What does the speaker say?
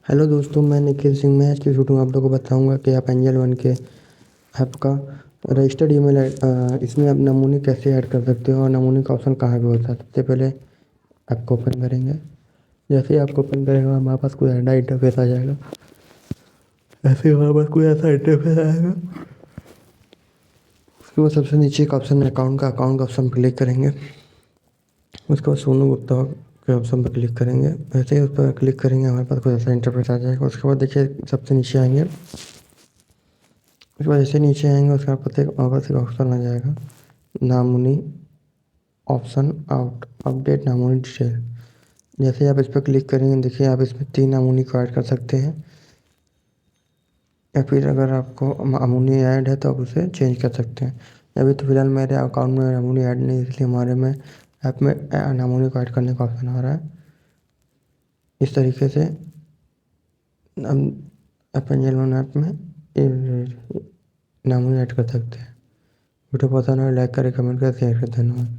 Hello दोस्तों, मैं निखिल सिंह। मैं आज की वीडियो में आप लोगों को बताऊंगा कि आप एंजल वन के ऐप का रजिस्टर्ड ईमेल इसमें आप नमूने कैसे ऐड कर सकते हो और नमूने का ऑप्शन कहाँ पे होता है। सबसे पहले ऐप को ओपन करेंगे। जैसे ही आपको ओपन करेगा हमारे पास कोई ऐसा इंटरफेस आ जाएगा। ऐसे ही हमारे पास कोई ऐसा इंटरफेस आएगा। उसके बाद सबसे नीचे एक ऑप्शन है अकाउंट का ऑप्शन पर क्लिक करेंगे। उसके बाद सोनू गुप्ता के ऑप्शन पर क्लिक करेंगे। वैसे ही उस पर क्लिक करेंगे हमारे पास कुछ ऐसा इंटरफेस आ जाएगा। उसके बाद देखिए सबसे नीचे आएंगे। उसके बाद जैसे नीचे आएंगे उसके बाद वापस एक ऑप्शन आ जाएगा नामोनी ऑप्शन आउट अपडेट नामोनी डिटेल। जैसे ही आप इस पर क्लिक करेंगे देखिए आप इसमें 3 नामोनी को ऐड कर सकते हैं, या फिर अगर आपको नामोनी ऐड है तो आप उसे चेंज कर सकते हैं। अभी तो फिलहाल मेरे अकाउंट में नामोनी ऐड नहीं, इसलिए हमारे में ऐप में नामोनी को ऐड करने का ऑप्शन आ रहा है। इस तरीके से हम एंजल वन ऐप में नामोनी ऐड कर सकते हैं। वीडियो पसंद आए लाइक करें, कमेंट करें, शेयर करें। धन्यवाद।